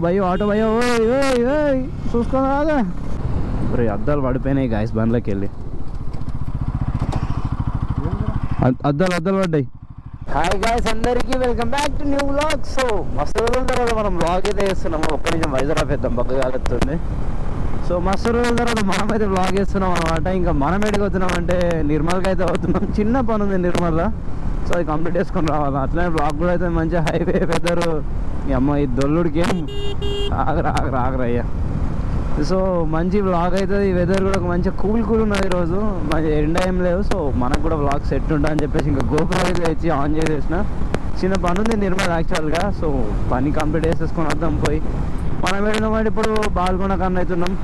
భయ్యో auto భయ్యో చూసుకొని రాదా రే అద్దాలు పడిపోయినాయి గాయస్ బండ్లోకి వెళ్ళి అద్దాలు పడ్డాయి. హాయ్ గాయస్ అందరికీ welcome back to new vlog. So మస్తు రోజుల తర్వాత మనం వ్లాగ్ అయితే వేస్తున్నాము. ఒక్క నిమిషం వైజాగ్ ఆపేద్దాం బగ్గ కాలుతుంది. సో మస్తు రోజుల తర్వాత మనం అయితే వ్లాగ్ వేస్తున్నాం అనమాట. ఇంకా మనం ఎడికి వస్తున్నామంటే నిర్మల్కి అయితే అవుతున్నాం. చిన్న పని ఉంది నిర్మల్లో, సో అది కంప్లీట్ చేసుకొని రావాలి. అట్లనే వ్లాగ్ కూడా అయితే మంచిగా హైవే వెదరు. ఈ అమ్మ ఈ దొల్లుడికి ఏం ఆగరయ్యా. సో మంచి వ్లాగ్ అవుతుంది. ఈ వెదర్ కూడా మంచిగా కూల్ ఉన్నది ఈరోజు, మంచి ఎండ ఏం లేవు. సో మనకు కూడా వ్లాగ్ సెట్ ఉంటా అని చెప్పేసి ఇంకా గోప్రో అయితే తెచ్చి ఆన్ చేసేసిన. చిన్న పని ఉంది నిర్మల్ యాక్చువల్గా. సో పని కంప్లీట్ చేసేసుకొని వద్దాం పోయి. మనం వెళ్ళినామంటే ఇప్పుడు బాల్కొండ కన్నా అవుతున్నాం.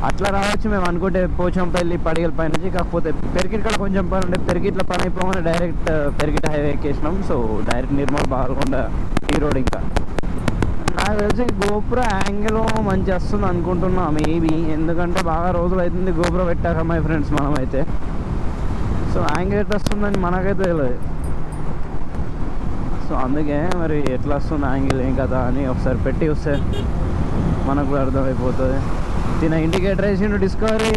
అట్లా రావచ్చు మేము అనుకుంటే పోచంపల్లి పడిగల పై నుంచి. కాకపోతే పెరికిట్ కాడ కొంచెం పని ఉండే, పెరికిట్ల పని అయిపోగానే డైరెక్ట్ పెరికిట్ హైవే ఎక్కేసినాం. సో డైరెక్ట్ నిర్మల్ బాల్కొండ ఈ రోడ్. ఇంకా నాకు తెలిసి గోప్రో యాంగిల్ మంచి వస్తుంది అనుకుంటున్నా మేబీ, ఎందుకంటే బాగా రోజులు అవుతుంది గోప్రో పెట్టాక మై ఫ్రెండ్స్ మనమైతే. సో యాంగిల్ ఎట్లా వస్తుందని మనకైతే తెలియదు. సో అందుకే మరి ఎట్లా వస్తుంది యాంగిల్ ఏం కదా అని ఒకసారి పెట్టి వస్తే మనకు కూడా అర్థమైపోతుంది. తిన ఇండికేటర్ వేసిండు డిస్కవరీ,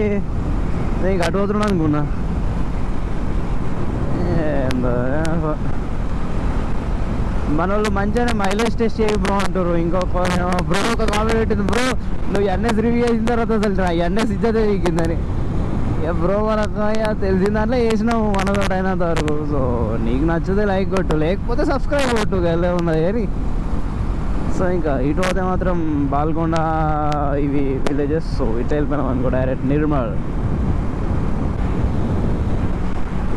నేను అటు పోతున్నాను అనుకున్నా. మన వాళ్ళు మంచిగానే మైలేజ్ టెస్ట్ చేయి బ్రో అంటారు. ఇంకొక బ్రో ఒక కామెంట్ పెట్టింది, బ్రో నువ్వు ఎన్ఎస్ రివ్యూ చేసిన తర్వాత అసలు ఎన్ఎస్ ఇద్దరే దిగిందని. బ్రో మనకు తెలిసిన దాంట్లో వేసినావు మనతో అయినంత వరకు. సో నీకు నచ్చితే లైక్ కొట్టు, లేకపోతే సబ్స్క్రైబ్ కొట్టు, వెళ్ళే ఉన్నది అని. సో ఇంకా ఇటు పోతే మాత్రం బాల్కొండ ఇవి విలేజెస్. సో ఇటు వెళ్ళిపోయినాం అనుకో డైరెక్ట్ నిర్మల్.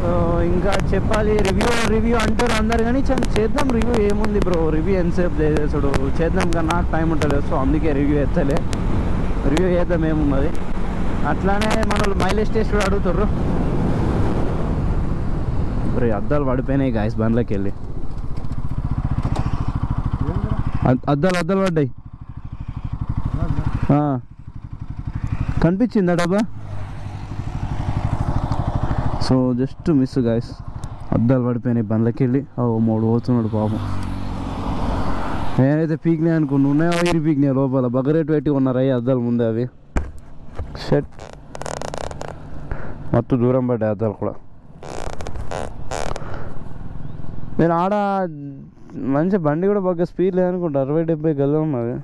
సో ఇంకా చెప్పాలి రివ్యూ అంటారు అందరు, కానీ చేద్దాం రివ్యూ. ఏముంది బ్రో రివ్యూ ఎంతసేపు చేసేసాడు, చేద్దాం కానీ నాకు టైం ఉంటలేదు. సో అందుకే రివ్యూ ఎత్తలే. రివ్యూ చేద్దాం ఏమున్నది. అట్లానే మన మైలేజ్ టెస్ట్ కూడా అడుగుతారు. రే అద్దాలు పడిపోయినాయి గాయస్ బండ్లోకి వెళ్ళి. అద్దాలు పడ్డాయి. కనిపించిందా డబ్బా? సో జస్ట్ మిస్ గాయస్, అద్దాలు పడిపోయినాయి బండ్లకి వెళ్ళి. మూడు పోతున్నాడు పాపం. నేనైతే పీక్నే అనుకున్నా, ఉన్నాయో ఇరి పీక్నే లోపల బగరేట్ పెట్టి ఉన్నారు అయ్యి అద్దాలు ముందే. అవి షెట్ మొత్తం దూరం పడ్డాయి అద్దాలు కూడా. నేను ఆడ మంచి బండి కూడా బాగా స్పీడ్ లేదనుకుంటా, 60-70 గల్లా ఉన్నది.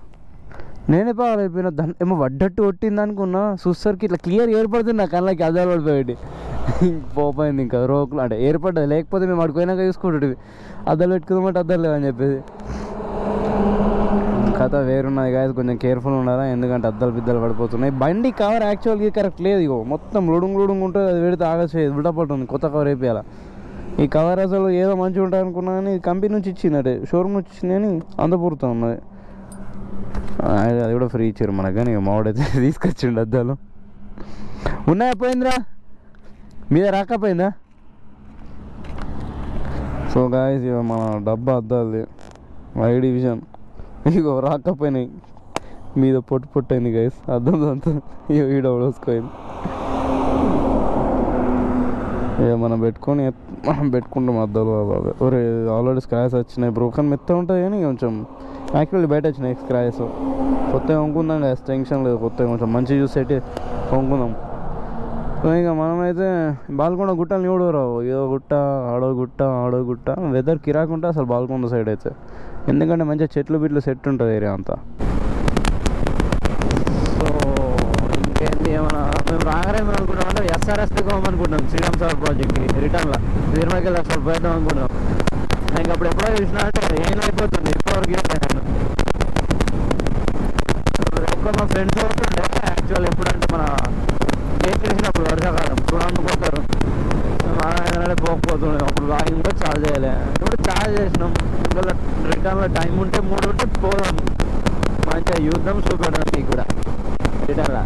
నేనే పాలైపోయినా, దాన్ని ఏమో వడ్డట్టు కొట్టింది అనుకున్నా. చూసరికి ఇట్లా క్లియర్ ఏర్పడుతుంది నా కళ్ళకి అద్దాలు పడిపోయాడు. పోపోయింది ఇంకా రోకులు అంటే ఏర్పడ్డది, లేకపోతే మేము అడుకోయినాక చూసుకుంటుంది అద్దాలు పెట్టుకుందామంటే అద్దాలు లేవని చెప్పేసి. కథ వేరున్నది కాదు, కొంచెం కేర్ఫుల్ ఉండాలా, ఎందుకంటే అద్దాలు బిద్దలు పడిపోతున్నాయి. బండి కవర్ యాక్చువల్గా కరెక్ట్ లేదు. ఇగో మొత్తం లూడుంగ్ ఉంటుంది, అది పెడితే ఆగచ్చేది ఉల్టపడుతుంది. కొత్త కవర్ వేయాలి. ఈ కవర్ అసలు ఏదో మంచిగా ఉంటుంది అనుకున్నా కానీ కంపెనీ నుంచి ఇచ్చిందటే, షోరూమ్ నుంచి ఇచ్చింది కానీ అందపూరుతా ఉన్నది. అది కూడా ఫ్రీ ఇచ్చారు మనకు, కానీ మావాడైతే తీసుకొచ్చిండు అద్దాలు. ఉన్నాయా పోయిందిరా మీద రాకపోయిందా? సో గాయస్ ఇక మన డబ్బా అద్దాలది వై డివిజన్ ఇగో రాకపోయినాయి, మీద పొట్టయింది గాయస్ అద్దం అంతా. ఇక ఈడ వడోసుకోయింది. ఇక మనం పెట్టుకుంటాం అద్దాలు. ఒరే ఆల్రెడీ స్క్రాచ్ వచ్చినాయి, బ్రోకన్ మెత్త ఉంటుంది కానీ కొంచెం యాక్చువల్లీ బయట వచ్చినాయి స్క్రాచ్. కొత్తగా కొనుక్కుందాం కదా, టెన్షన్ లేదు. కొత్తగా కొంచెం మంచి చూసేటి కొనుక్కుందాం. సో ఇక మనమైతే బాల్కొండ గుట్టలు చూడు రావు, ఏదో గుట్ట ఆడో గుట్ట. వెదర్ కిరాకుంటే అసలు బాల్కొండ సైడ్ అయితే, ఎందుకంటే మంచిగా చెట్లు బిట్లు సెట్ ఉంటుంది ఏరియా అంతా. సో ఇంకేంటి ఏమన్నా మేము రాగారేమో అనుకుంటాం అంటే ఎస్ఆర్ఎస్పీకి పోమనుకుంటున్నాం, శ్రీరామ్ సార్ ప్రాజెక్ట్కి రిటర్న్లో నిర్మల్కి వెళ్ళి అసలు పోయిద్దాం అనుకుంటున్నాం. ఇంకా అప్పుడు ఎప్పుడో చూసినా అంటే ఏమైపోతుంది ఇప్పటివరకు ఒక్క మా ఫ్రెండ్స్ అవుతుండే యాక్చువల్. ఎప్పుడంటే మన గేట్ వేసినప్పుడు వర్షాకాలం చూడడానికి పోతారు, పోకపోతుండే. అప్పుడు లాగింగ్ కూడా చార్జ్ చేయలే, ఇప్పుడు చార్జ్ చేసినాం. ఇంకా రిటర్న్లో టైం ఉంటే 3 ఉంటే పోదాం, మంచిగా యూద్దాం చూపెట్టడానికి కూడా. రిటర్న్లో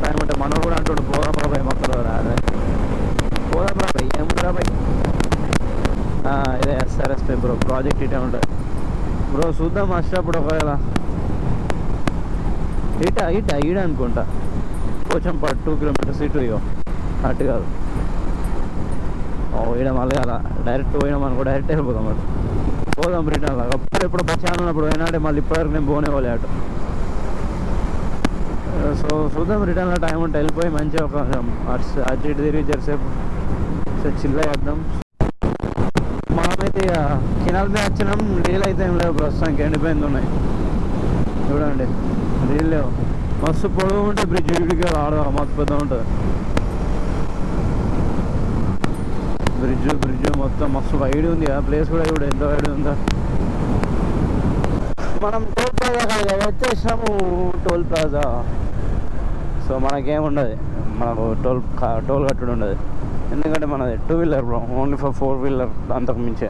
టైం ఉంటే మనం కూడా అంటుండే పోదాం రాబాయ్ మొక్కలు రాదే, పోదాం రాబాయ్ ఏముంది రాబాయ్. ఇదే ఎస్ఆర్ఎస్పీ బ్రో ప్రాజెక్ట్ ఇటే ఉంటుంది బ్రో. చూద్దాం వచ్చినప్పుడు ఒకవేళ ఈడ అనుకుంటా కొంచెం 2 కిలోమీటర్స్ ఇటు. ఇగో అటు కాదు, ఈడ మళ్ళీ అలా డైరెక్ట్ పోయినాం అనుకో, డైరెక్ట్ వెళ్ళిపోదాం. అటు పోదాం రిటర్న్ లాగా. ఎప్పుడు బచ్చాను ఉన్నప్పుడు పోయినాడే మళ్ళీ ఇప్పటివరకు నేను పోనేవాళ్ళు అటు. సో చూద్దాం రిటర్న్లో టైం ఉంటే వెళ్ళిపోయి మంచిగా ఒక అటు ఇటు తిరిగి జరిసేపు సో చిల్ చేద్దాం. మనమైతే ఇక కెనాల్ మీద వచ్చినాం. నీళ్ళు అయితే ఏం లేవు ప్రస్తుతానికి, ఎండిపోయింది ఉన్నాయి చూడండి, నీళ్ళు లేవు. మస్తు పొడవు ఉంటే బ్రిడ్జ్ ఇడిగా ఆడ మస్తు పెద్ద ఉంటుంది. బ్రిడ్జ్ మొత్తం మస్తు వైడ్ ఉంది ఆ ప్లేస్ కూడా. ఇప్పుడు ఎంత వైడ్ ఉందా. మనం టోల్ ప్లాజా వచ్చేసినాము. టోల్ ప్లాజా సో మనకేముండదు, మనకు టోల్ కట్టడం ఉండదు. ఎందుకంటే మనది 2 wheeler bro, only for 4 wheeler, అంతకు మించే.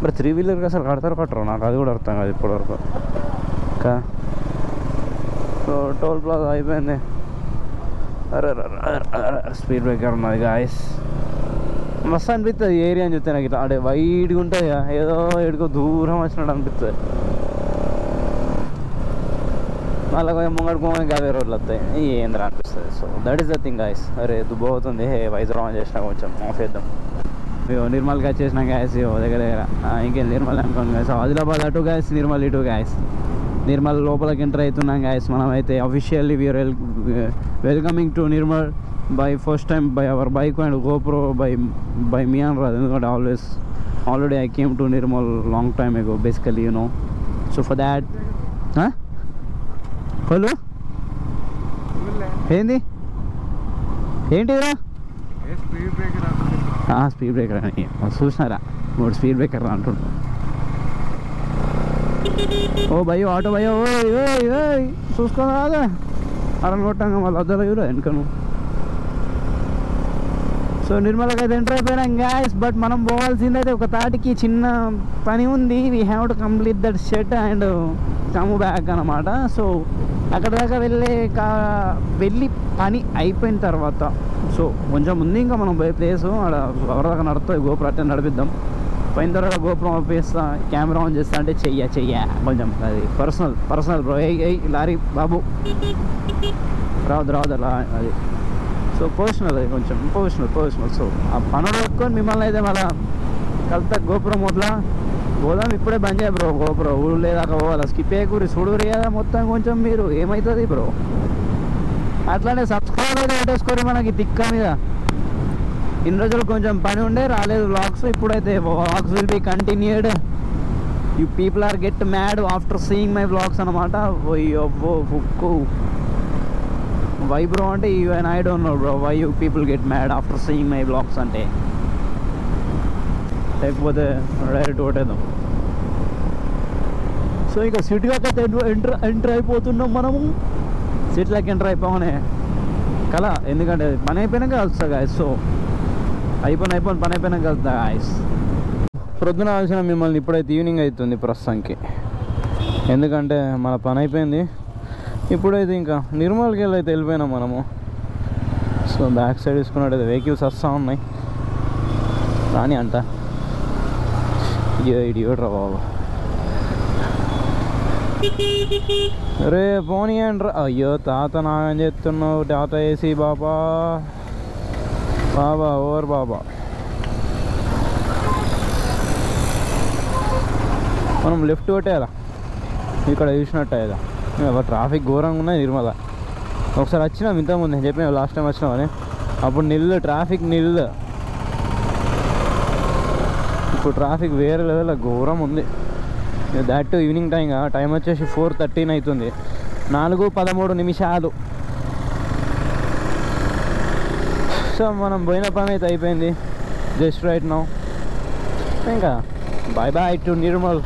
మరి 3 వీలర్కి అసలు కట్టరు నాకు అది కూడా అర్థం కాదు ఇప్పటివరకు. ఇంకా సో టోల్ ప్లాజా అయిపోయింది. అరే స్పీడ్ బ్రేకర్ ఉన్నది గాయస్. మస్తు అనిపిస్తుంది ఏరియా అని చెప్తే నాకు. ఇట్లా అంటే వైడ్గా ఉంటుంది, ఏదో ఎడుకో దూరం వచ్చినట్టు అనిపిస్తుంది. మళ్ళీ కొంచెం ముంగడుకోమని అదే రోడ్లు వస్తాయి, ఏంద్రా అనిపిస్తుంది. So that is the thing guys. అరే దుబ్బవుతుంది, వైజాగ్ ఆన్ చేసినా కొంచెం ఆఫ్ చేద్దాం. మేము నిర్మల్గా వచ్చేసినాం గాయస్ దగ్గర ఇంకేం నిర్మల్ అనుకోండి గాయస్. ఆదిలాబాద్ అటు గాయస్, నిర్మల్ ఇటు గాయస్. నిర్మల్ లోపలికి ఎంటర్ అవుతున్నాం గాయస్. మనమైతే officially we are welcoming to Nirmal by first time by our bike and GoPro by me అని రాదు. ఎందుకంటే already I came to Nirmal long time ago basically you know. So for that hello ఏంటిరా speed breaker అని చూసినారా? 3 speed breaker అంటుండ్రు. ఓ భయో auto భయో చూసుకోదా అడని కొట్టాక మళ్ళీ అద్దరు ఇవ్వరా వెనుకను. So నిర్మలకి అయితే ఎంటర్ అయిపోయినాం గాయస్. బట్ మనం పోవాల్సింది అయితే ఒక తాటికి చిన్న పని ఉంది. We have to complete that shit and come back అన్నమాట. సో అక్కడ దాకా వెళ్ళి పని అయిపోయిన తర్వాత సో కొంచెం ఉంది ఇంకా మనం పోయే ప్లేసు. అక్కడ ఎవరి దాకా నడుస్తుంది గోపురం అట్టే నడిపిద్దాం. పోయిన తర్వాత గోపురం ఆపేస్తా, కెమెరా ఆన్ చేస్తా అంటే చెయ్య కొంచెం అది పర్సనల్ బ్రో. లారీ బాబు రావద్దు అది. సో పర్సనల్ అది కొంచెం పర్సనల్. సో ఆ పనులు పెట్టుకొని మిమ్మల్ని అయితే మళ్ళీ కలుతా గోపురం మొదల పోదాం. ఇప్పుడే బంద్ చేయ బ్రో గోపురం, ఊరు లేదాకా పోవాలా. స్కిప్ అయ్యకూరి చూడరు కదా మొత్తం. కొంచెం మీరు ఏమవుతుంది బ్రో అట్లానే సబ్స్క్రైబ్ అయితే పెట్టేసుకోరు మనకి తిక్క మీద. ఇన్ని రోజులు కొంచెం పని ఉండే రాలేదు వ్లాగ్స్. ఇప్పుడైతే vlogs will be continued. You people are get mad after seeing my vlogs అనమాట. వై బ్రో అంటే even I don't know bro why you people get mad after seeing my vlogs అంటే. లేకపోతే డైరెక్ట్ కొట్టేద్దాం. సో ఇంకా సిటీలోకి అయితే enter అయిపోతున్నాం మనము. సిటీలోకి enter అయిపోగానే కల, ఎందుకంటే పని అయిపోయినాక కలుస్తా గాయస్. సో అయిపోయిన పని అయిపోయినాక కలుస్తా గాయస్. ప్రొద్దున ఆల్సిన మిమ్మల్ని ఇప్పుడైతే ఈవినింగ్ అవుతుంది ప్రస్తుతానికి, ఎందుకంటే మన పని అయిపోయింది. ఇప్పుడైతే ఇంకా నిర్మల్కి అయితే వెళ్ళిపోయినాం మనము. సో బ్యాక్ సైడ్ తీసుకున్నట్టయితే వెహికల్స్ వస్తూ ఉన్నాయి రాని అంట. ఇడియోడ్రా బాబు, రే పోనీ అండ్రా. అయ్యో తాత నాగని చెప్తున్నావు. టాటా ఏసీ బాబా ఓవర్ బాబా. మనం లెఫ్ట్ కొట్టేయాలా ఇక్కడ చూసినట్టు కదా. ట్రాఫిక్ ఘోరంగా ఉన్నాయి నిర్మల. ఒకసారి వచ్చినాం ఇంతకుముందు, నేను చెప్పిన లాస్ట్ టైం వచ్చినామని. అప్పుడు ట్రాఫిక్ నిల్లు. ఇప్పుడు ట్రాఫిక్ వేరే లెవెల్ ఘోరం ఉంది. దాట్ టు ఈవినింగ్ టైం వచ్చేసి 4:13 అవుతుంది. 4:13 సో మనం పోయిన పని అయితే అయిపోయింది జస్ట్ రైట్ నౌ. ఇంకా బాయ్ టు నిర్మల్.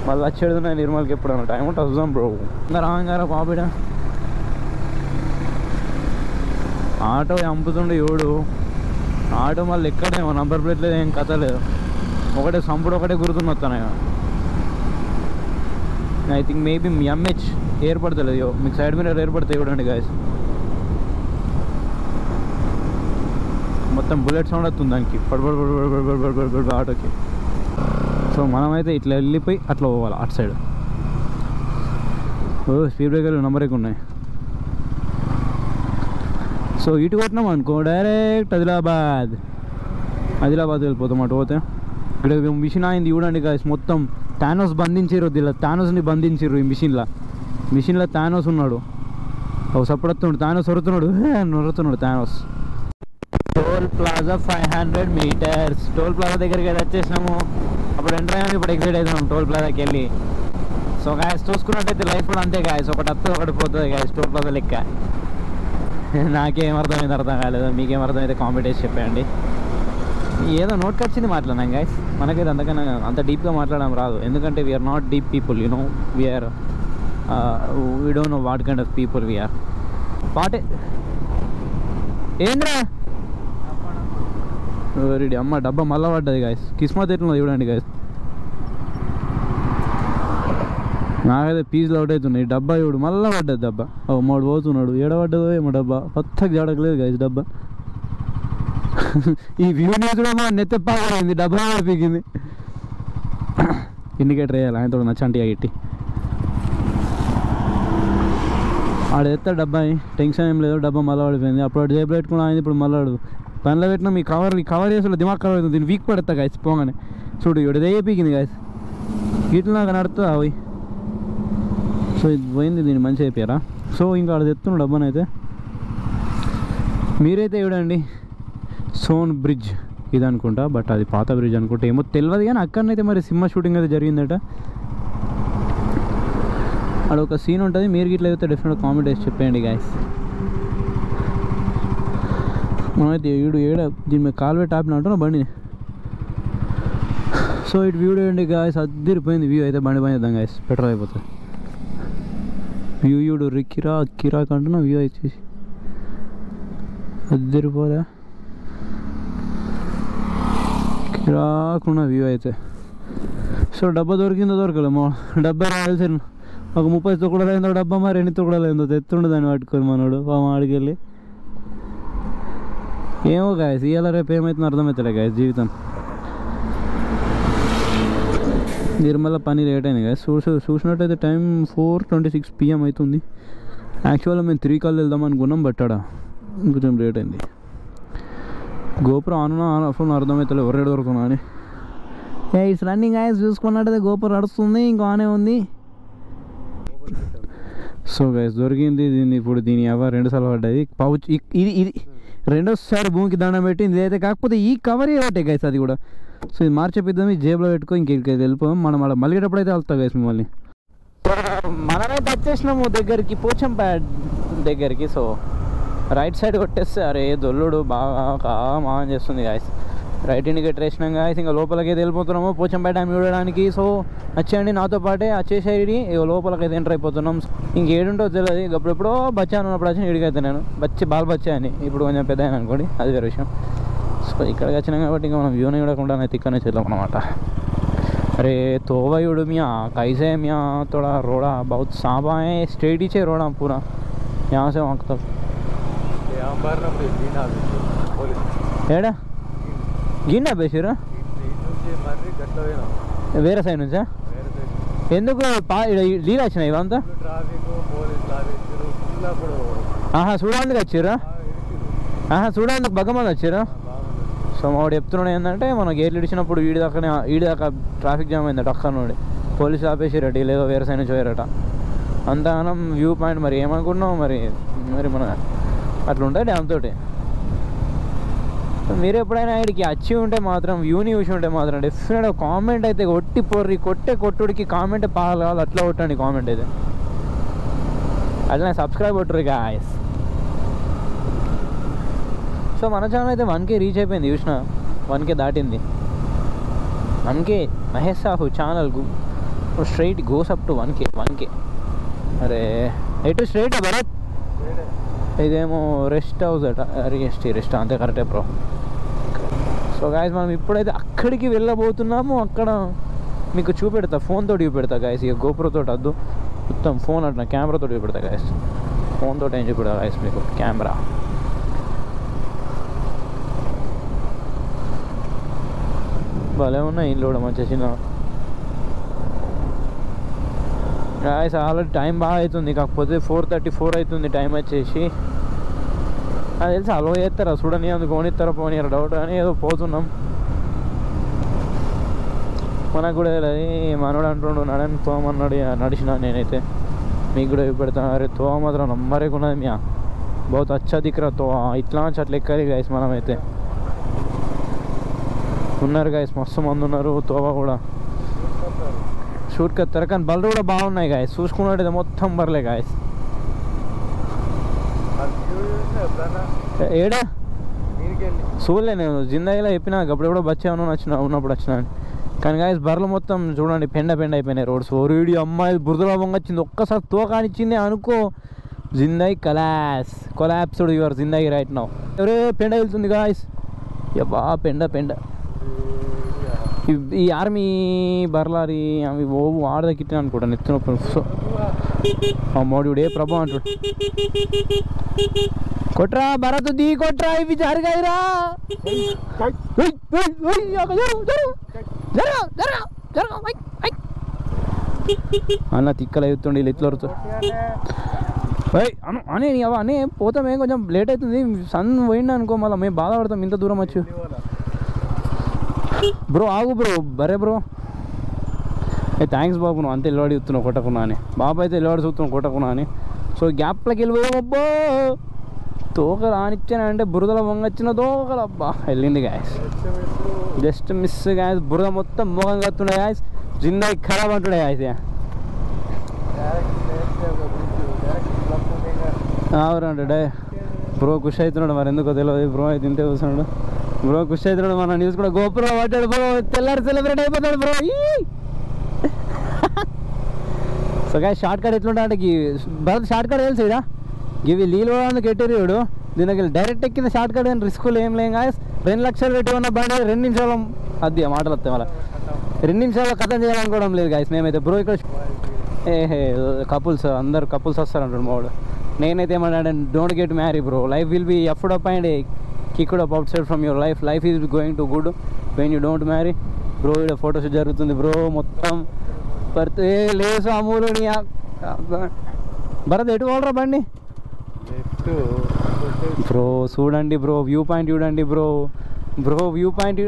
మళ్ళీ వచ్చేడున్నాయి నిర్మల్కి. ఎప్పుడన్నా టైం ఉంటే వద్దాం బ్రో. రాగారా పాపిడ ఆటో చంపుతుండే ఎవడు. ఆటో మళ్ళీ ఎక్కడేమో నంబర్ ప్లేట్ లేదు, ఏం కథ లేదు. ఒకటే సంపుడు ఒకటే గుర్తుని వస్తాను. ఐ థింక్ మేబీ ఎంహెచ్ ఏర్పడతలేదు. మీకు సైడ్ మిర్రర్ ఏర్పడతాయి చూడండి గాయస్. మొత్తం బుల్లెట్ సౌండ్ వస్తుంది దానికి పడబడి ఆటోకి. సో మనమైతే ఇట్లా వెళ్ళిపోయి అట్లా పోవాలి అటు సైడ్. స్పీడ్ బ్రేకర్లు నెంబర్ ఎక్కువ ఉన్నాయి. సో ఇటు కొట్టినాం అనుకో డైరెక్ట్ ఆదిలాబాద్ వెళ్ళిపోతాం. అటు పోతే ఇక్కడ మిషన్ అయింది చూడండి గాయస్. మొత్తం థానోస్ బంధించారు, దీనిలో థానోస్ని బంధించారు. ఈ మిషన్లో థానోస్ ఉన్నాడు. సపడుతున్నాడు థానోస్, నొరుతున్నాడు Thanos. Toll plaza 500 meters. Toll plaza దగ్గరికి అయితే వచ్చేసినాము. అప్పుడు ఎంటర్ అయ్యాము, ఇప్పుడు ఎగ్జిట్ అవుతున్నాం టోల్ ప్లాజాకి వెళ్ళి. సో గాయస్ చూసుకున్నట్టయితే లైఫ్ కూడా అంతే గాయస్, ఒకటి వస్తుంది ఒకటి పోతుంది గాయస్ టోల్ ప్లాజా లెక్క. నాకేం అర్థమైంది అర్థం కాలేదు, మీకేం అర్థమైతే కామెంట్ చేసి చెప్పండి. ఏదో నోట్కి వచ్చింది మాట్లాడినాం గాయస్, మనకైతే అంతకన్నా అంత డీప్గా మాట్లాడడం రాదు. ఎందుకంటే we are not deep people, you know. We are we don't know what kind of people we are. What ఏంద్రా రెడీ అమ్మ డబ్బా మళ్ళా పడ్డది గాయస్. కిస్మత్ ఎట్లున్నది చూడండి గాయస్. నాకైతే పీజులు అవుట్ అవుతున్నాయి. డబ్బా ఇవ్వడు మళ్ళీ పడ్డది డబ్బా. మాడు పోతున్నాడు, ఏడబడ్డదో ఏమో డబ్బా, కొత్తగా జడకలేదు గాయస్ డబ్బా. ఈ వ్యూ న్యూస్ కూడా మా నెత్తెప్పాయింది, డబ్బా పీకింది. ఇండికేటర్ వేయాలి ఆయనతో నచ్చంటిగా ఇట్టి ఆడెత్తా డబ్బా. టెన్షన్ ఏం లేదు, డబ్బా మళ్ళీ పడిపోయింది. అప్పుడు జేబులో పెట్టుకుని ఆయన ఇప్పుడు మళ్ళీ పనిలో పెట్టినా మీ కవర్ చేసి దిమాగ్ కవర్ అవుతుంది. దీన్ని వీక్ పడతా గాయస్ పోగానే. చూడు ఇక్కడ దయ్య పీకింది గాయస్, ఇట్లా నాకు నడుతుంది అవి. సో ఇది పోయింది, దీన్ని మంచిగా అయిపోయారా. సో ఇంకా ఆడ తెస్తున్నాడు డబ్బానైతే. మీరైతే చూడండి సోన్ బ్రిడ్జ్ ఇది అనుకుంటా, బట్ అది పాత బ్రిడ్జ్ అనుకుంటా, ఏమో తెలియదు. కానీ అక్కడనైతే మరి సినిమా షూటింగ్ అయితే జరిగిందట. అక్కడ ఒక సీన్ ఉంటుంది, మీరు గిట్ల అయితే డెఫినెట్గా కామెంట్ చేసి చెప్పేయండి గాయస్. మనమైతే దీని మీద కాలు పెట్టి ఆపిన అంటున్నా బండిని. సో ఇటు వ్యూ చూడండి గాయస్, అద్దరిపోయింది వ్యూ అయితే. బండి పని చేద్దాం గాయస్, పెట్రోల్ అయిపోతుంది. వ్యూ చూడు కిరాక్ అంటున్నా, వ్యూ వచ్చేసి అద్దరిపోలే, కిరాకున్న వ్యూ అయితే. సో డబ్బా దొరికిందో దొరకలేమో, డబ్బా రావాల్సి ఒక 30 తుకడలు అయిందో డబ్బా, మరి 2 తుకడలు అయిందో తెత్తుండే దాన్ని పట్టుకొని మనోడు ఆడికెళ్ళి. ఏమో గాయస్ ఇవాళ రేపు ఏమవుతుందో అర్థమవుతలే గాయస్ జీవితం. నిర్మల పని లేట్ అయింది గాయస్. చూసినట్టయితే టైం 4:26 PM అవుతుంది. యాక్చువల్గా మేము 3 కాల్ వెళ్దాం అనుకున్నాం, బట్ అక్కడ కొంచెం లేట్ అయింది. గోపురం ఆన్ ఆఫ్ అర్థమవుతలే, ఎవరు దొరుకుతున్నా అని. ఇట్స్ రన్నింగ్ గాయస్, చూసుకున్నట్టయితే గోపురం నడుస్తుంది, ఇంకా ఆనే ఉంది. సో గైస్ దొరికింది దీన్ని. ఇప్పుడు దీని ఎవరు 2 సార్లు పడ్డది పౌచ్. ఇది రెండోసారి భూమికి దండం పెట్టింది ఇదైతే. కాకపోతే ఈ కవర్ ఒకటే గైస్ అది కూడా. సో ఇది మార్చేపిద్దాం, ఈ జేబులో పెట్టుకో, ఇంకెక్కడికి వెళ్ళిపోయాం మనం. అలా మళ్ళీటప్పుడు అయితే వెళ్తాం గైస్ మిమ్మల్ని. మనమైతే వచ్చేసినాము దగ్గరికి, పోచంపేట దగ్గరికి. సో రైట్ సైడ్ కొట్టేస్తే అరే దొల్లుడు బాగా మాన్ చేస్తుంది గాయస్. రైట్ ఇండికేటర్ వేసినాం గాయస్, ఇంకా లోపలికైతే వెళ్ళిపోతున్నాము పోచంపేట డ్యామ్ చూడడానికి. సో వచ్చేయండి నాతో పాటే, వచ్చేసేది లోపలికైతే ఎంటర్ అయిపోతున్నాం. ఇంకేడుంటో తెలియదు. అప్పుడెప్పుడో బచ్చాను ఉన్నప్పుడు వచ్చిన ఇడికైతే నేను బచ్చా అని. ఇప్పుడు కొంచెం పెద్ద అయినా అనుకోండి, అది వేరే విషయం. సో ఇక్కడికి వచ్చినాం కాబట్టి ఇంకా మనం వ్యూని చూడకుండా అయితే ఇక్కడనే చేద్దాం అనమాట. अरे तो भाई उड़ मियाँ कैसे है मियाँ, थोड़ा रोड़ा बहुत सांबा है, स्ट्रेट ही है रोड़ा पूरा यहाँ से वहाँ तक. ఏడా గిన్నె బేసిరా వేరే సైడ్ నుంచా? ఎందుకు నీళ్ళు వచ్చినాయి ఇవంతా? చూడడానికి వచ్చిర్రా? చూడడానికి బగ్గమంది వచ్చిర్రా? సో వాడు చెప్తున్నాడు ఏంటంటే మన గేట్లు ఇడిచినప్పుడు ఈడిదాకా ట్రాఫిక్ జామ్ అయిందట. అక్కడ నుండి పోలీసులు ఆపేసిరట, లేదో వేరే సైడ్ నుంచి పోయారట. అంతగానం వ్యూ పాయింట్ మరి ఏమనుకున్నావు మరి మన అట్లుంటుంది డ్యామ్ తోటి. మీరు ఎప్పుడైనా ఇక్కడికి వచ్చి ఉంటే మాత్రం వ్యూని చూసి ఉంటే మాత్రం డెఫినెట్గా కామెంట్ అయితే కొట్టి పొర్రి కొట్టుడికి కామెంట్ పాలు అట్లా కొట్టండి కామెంట్ అయితే. అట్లా సబ్స్క్రైబ్ కొట్టుర్రి గాయ్స్. సో మన ఛానల్ అయితే 1K రీచ్ అయిపోయింది, చూసిన 1K దాటింది. 1K Mahesh Sahu channel straight goes up to 1K. అరే ఎటు స్ట్రైట్ భరత్? ఇదేమో రెస్ట్ హౌస్ అట. రెస్ట్ అంతే కరెక్టే బ్రో. సో గాయస్ మనం ఇప్పుడైతే అక్కడికి వెళ్ళబోతున్నాము. అక్కడ మీకు చూపెడతా, ఫోన్ తోటి చూపెడతా గాయస్. ఇక గోపురతో వద్దు, మొత్తం ఫోన్ అట్లా కెమెరాతో చూపెడతా గాయస్. ఫోన్ తోటి ఏం చూపెడతా గాయస్ మీకు కెమెరా. భలే ఉన్నాయి ఇల్లు కూడా మంచిగా చిన్న. గాయస్ ఆల్రెడీ టైం బాగా అవుతుంది, కాకపోతే 4:34 అవుతుంది టైం వచ్చేసి. అది తెలిసి అలో చేస్తారా చూడని, అందుకు పోనిస్తారా పోనీరా డౌట్ అని ఏదో పోతున్నాం. మనకు కూడా మనోడు అంటుండు నడని తోమన్నాడు నడిచిన నేనైతే మీకు కూడా పెడతాను అరే తో మాత్రం నంబరే ఉన్నది మీ बहुत अच्छा दिख रहा तो इतना అట్లా ఎక్కాలి గైస్ మనమైతే ఉన్నారు గైస్ మస్తు మంది ఉన్నారు తోవ కూడా షూట్ కత్తారు కానీ బళ్ళు కూడా బాగున్నాయి గైస్ చూసుకున్నట్టు మొత్తం బర్లే గైస్ ఏడా చూడలే నేను జిందగీలో చెప్పినా అప్పుడు కూడా బచ్చాను నచ్చిన ఉన్నప్పుడు వచ్చినా కానీ గైస్ బర్రెలు మొత్తం చూడండి పెండ అయిపోయినాయి రోడ్స్ ఓరిడి అమ్మాయి బురదలో వచ్చింది ఒక్కసారి తోకానిచ్చింది అనుకో జిందగీ collapsed your Zindagi right now ఎవరే పెండ వెళ్తుంది గాయస్ యబ్బా పెండ ఈ ఆర్మీ బర్లారి అవి ఓవు ఆడదకిట్టిన అనుకుంటా నెత్తినొప్పి సో మోడీవుడు ఏ ప్రభావం అంటాడు కొట్రా భరత్ దీ కొట్రా ఇవి జరగాయిరా అన్న తిక్కలు అవుతుండే వీళ్ళు ఎట్లా అనే అనే పోతామే కొంచెం లేట్ అవుతుంది సన్ పోయింది అనుకో మళ్ళీ మేము బాధపడతాం ఇంత దూరం వచ్చు బ్రో ఆగు బ్రో బరే బ్రో థ్యాంక్స్ బాబు నువ్వు అంతే ఎల్లువాడి చూస్తున్నావు కొట్టకున్నా అని బాబు అయితే ఎల్లువాడి చూస్తున్నావు కొట్టకున్నా అని సో గ్యాప్లోకి వెళ్ళిపోయాం అబ్బా తోక రానిచ్చానంటే బురదలో వంగొచ్చిన తోకలు అబ్బా వెళ్ళింది గ్యాస్ జస్ట్ మిస్ గ్యాస్ బురద మొత్తం మోగం కత్తుండే గ్యాస్ జిందగీ ఖరాబ్ అంటుండే గ్యాస్ అవునంటే బ్రో ఖుషి అవుతున్నాడు మరి ఎందుకో తెలియదు బ్రో అయితే ఇంతే చూస్తున్నాడు బ్రో ఖుషి అవుతున్నాడు మన న్యూస్ కూడా గోపురం పట్టాడు బ్రో తెల్లారి సెలబ్రేట్ అయిపోతాడు బ్రో సో గాయ షార్ట్ కట్ ఎట్లుంటా అంటే భరత్ షార్ట్ కట్ తెలుసు ఇడా ఇవి నీళ్ళు పోవడానికి ఎట్టేరు వీడు దీనికి డైరెక్ట్ ఎక్కింది షార్ట్ కట్ కానీ రిస్కులు ఏం లేం గాయ 2 లక్షలు పెట్టి ఉన్న బండి 2 నిమిషాలు అది మాటలు వస్తాయి మళ్ళీ 2 నిమిషాల్లో కథం చేయాలనుకోవడం లేదు గాయస్ మేమైతే బ్రో ఇక్కడ కపుల్స్ అందరు కపుల్స్ వస్తారంటాడు మావాడు నేనైతే ఏమన్నా don't get marry bro life will be fucked up and kicked up outside from your life is going to good when you don't marry bro ఇక్కడ ఫోటోషూట్ జరుగుతుంది bro మొత్తం పడితే lace అమూలు Bharat ఎటు పోలరా బండి బ్రో చూడండి బ్రో వ్యూ పాయింట్ చూడండి bro view point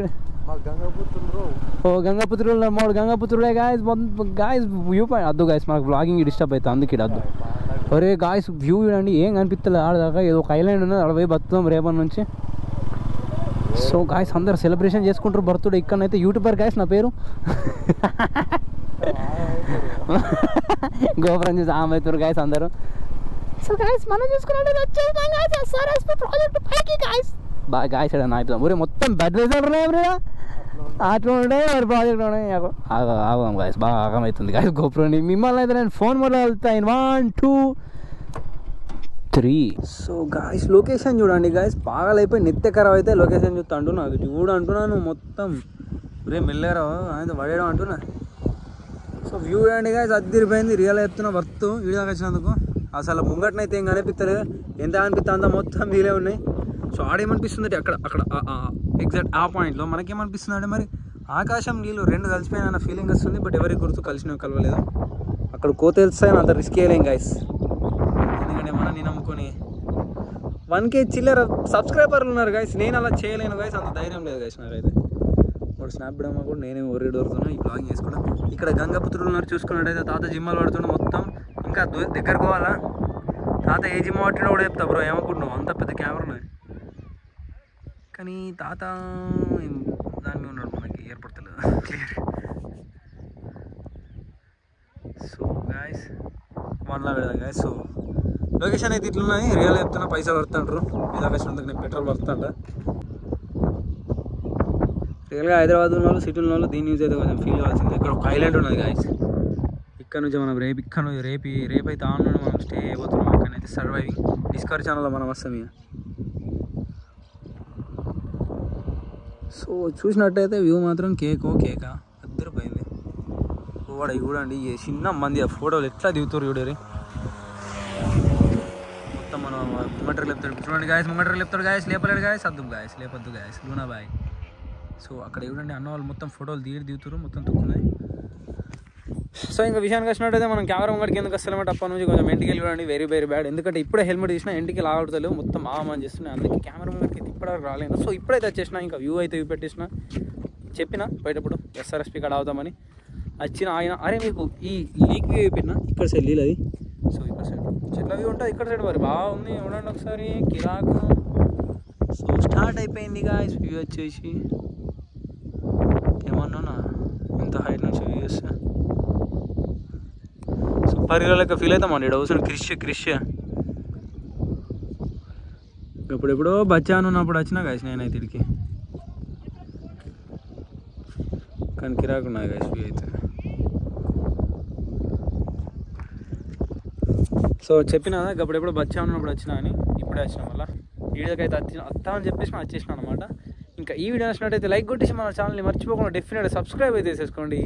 ఓ గంగాపుత్రులు మూడు గంగాపుత్రులే guys view point అద్దు guys మనకు బ్లాగింగ్ డిస్టర్బ్ అవుతుంది అందుకే అద్దు ఒరే గాయస్ వ్యూ చూడండి ఏం కనిపిస్తలేదు ఆడదాకా ఏదో ఒక ఐలాండ్ ఉన్నది అక్కడ పోయి బతుకుతాం రేపటి నుంచి సో గాయస్ అందరు సెలబ్రేషన్ చేసుకుంటారు బర్త్డే ఇక్కడనైతే యూట్యూబర్ గాయస్ నా పేరు గోపురం చూసి అవుతారు గాయస్ అందరూ సో గాయస్ మనం చూసుకున్నట్టు వచ్చేసాం గాయస్ ఎస్ఆర్ఎస్పీ ప్రాజెక్ట్ పైకి గాయస్ బాగా గాయస్ అక్కడ నాయకుతాం ఊరే మొత్తం బెడ్ రిజల్ట్ ఉన్నాయి అట్లా ఉండే మరి ప్రాజెక్ట్ ఉన్నాయి ఆగాం గాయస్ బాగా ఆగమవుతుంది గాయస్ గోపురం మిమ్మల్ని అయితే నేను ఫోన్ మొదలు వెళ్తాను 1 2 3 సో గాయస్ లొకేషన్ చూడండి గాయస్ పాగలైపోయి నిత్య ఖరాబ్ అయితే లొకేషన్ చూస్తా అంటున్నా అది చూడు అంటున్నాను మొత్తం రే మెల్లారా ఆయన పడేయడం అంటున్నా సో వ్యూ చూడండి గాయస్ అద్దరిపోయింది రియల్ చెప్తున్నా వర్త్ వీడియోకి వచ్చినందుకు అసలు ముంగట్నైతే ఏం కనిపిస్తలేదు ఎంత అనిపిస్తా అంత మొత్తం వీలే ఉన్నాయి సో ఆడేమనిపిస్తుంది అక్కడ ఎగ్జాక్ట్ ఆ పాయింట్లో మనకేమనిపిస్తుంది అంటే మరి ఆకాశం నీళ్ళు 2 కలిసిపోయిన ఫీలింగ్ వస్తుంది బట్ ఎవరికి గుర్తు కలిసినవి కలవలేదు అక్కడ కోత తెలుస్తాయని అంత రిస్క్ వేయలేం గాయస్ ఎందుకంటే మనని నమ్ముకొని 1K చిల్లర సబ్స్క్రైబర్లు ఉన్నారు గాయస్ నేను అలా చేయలేను గాయస్ అంత ధైర్యం లేదు గాయస్ నాకైతే వాడు స్నాప్ డమ్మా కూడా నేనే ఒర్రీ దొరుకుతున్నా ఈ బ్లాగింగ్ చేసుకోవడం ఇక్కడ గంగాపుత్రులు ఉన్నారు చూసుకున్నట్టయితే తాత జిమ్మాలు పడుతుండే మొత్తం ఇంకా దగ్గరకు పోవాలా తాత ఏ జిమ్ పట్టినా కూడా చెప్తా బ్రో ఏమనుకుంటున్నావు అంత పెద్ద కెమెరా ఉన్నది కానీ తాత దాన్ని ఉన్నాడు మనకి ఏర్పడతలేదు క్లియర్ సో గాయస్ వన్లా పెడదాం గాయస్ సో లొకేషన్ అయితే ఇట్లున్నాయి రియల్ చెప్తున్నా పైసలు పడుతుంటారు ఇదాకేషన్ అందుకు నేను పెట్రోల్ పడుతుంట రియల్గా హైదరాబాద్ ఉన్న వాళ్ళు సిటీలో ఉన్న వాళ్ళు దీని యూజ్ అయితే కొంచెం ఫీల్ కావాల్సింది ఇక్కడ ఒక ఐలాండ్ ఉన్నది గాయస్ ఇక్కడ నుంచి మనం రేపు అయితే ఆన్లో మనం స్టే అయిపోతున్నాం అక్కడైతే సర్వైవింగ్ డిస్కవరీ ఛానల్లో మనం వస్తాం ఇక సో చూసినట్టయితే వ్యూ మాత్రం కేకా అద్దరిపోయింది వాడు చూడండి చిన్న మంది ఆ ఫోటోలు ఎట్లా దిగుతారు చూడరి మొత్తం మనం ముంగటరు లేపుతాడు చూడండి గాయస్ ముంగటరు లేపుతాడు గాయస్ లేపలేడు గాయస్ లేపొద్దు గాయస్ లూనా బాయ్ సో అక్కడ చూడండి అన్న వాళ్ళు మొత్తం ఫోటోలు దిగుతారు మొత్తం తక్కున్నాయి సో ఇంకా విషయానికి వచ్చినట్టయితే మనం కెమెరా ముంగడికి ఎందుకు వస్తామంటే అప్పటి నుంచి కొంచెం ఎంటికి చూడండి వెరీ బ్యాడ్ ఎందుకంటే ఇప్పుడే హెల్మెట్ తీసినా ఎంటికి లాగడతలేవు మొత్తం ఆగమని చేస్తున్నాయి అందుకే కెమెరా ముంగడికి ఇప్పటివరకు రాలేదు సో ఇప్పుడైతే వచ్చేసిన ఇంకా వ్యూ అయితే పెట్టేసిన చెప్పిన పోయేటప్పుడు ఎస్ఆర్ఎస్పి కాడ అవుతామని వచ్చిన ఆయన అరే మీకు ఈ లీక్ చెప్పిన ఇక్కడ సైడ్ నీళ్ళు అది సో ఇక్కడ సైడ్ చెట్లవి ఉంటుంది ఇక్కడ సైడ్ మరి బాగుంది చూడండి ఒకసారి కిరాకు. సో స్టార్ట్ అయిపోయింది గాయ్స్ వ్యూ వచ్చేసి ఏమన్నా ఎంత హైట్ నుంచి వ్యూ వస్తే సూపర్గా లెక్క ఫీల్ అవుతామండి ఇక్కడ కూర్చొని క్రిష్ ఇప్పుడెప్పుడో బచ్చాను ఉన్నప్పుడు వచ్చినా గాయస్ నేనైతే ఇడికి కానీ కిరాకున్నా గాయస్ వ్యూ అయితే. సో చెప్పిన ఇప్పుడెప్పుడు బచ్చా ఉన్నప్పుడు వచ్చినా అని ఇప్పుడే వచ్చిన వల్ల వీడియోకి అయితే వస్తా అని చెప్పేసి మనం వచ్చేసినాం అనమాట. ఇంకా ఈ వీడియో నచ్చినట్టయితే లైక్ కొట్టేసి మన ఛానల్ని మర్చిపోకుండా డెఫినెట్గా సబ్స్క్రైబ్ అయితే చేసేసుకోండి.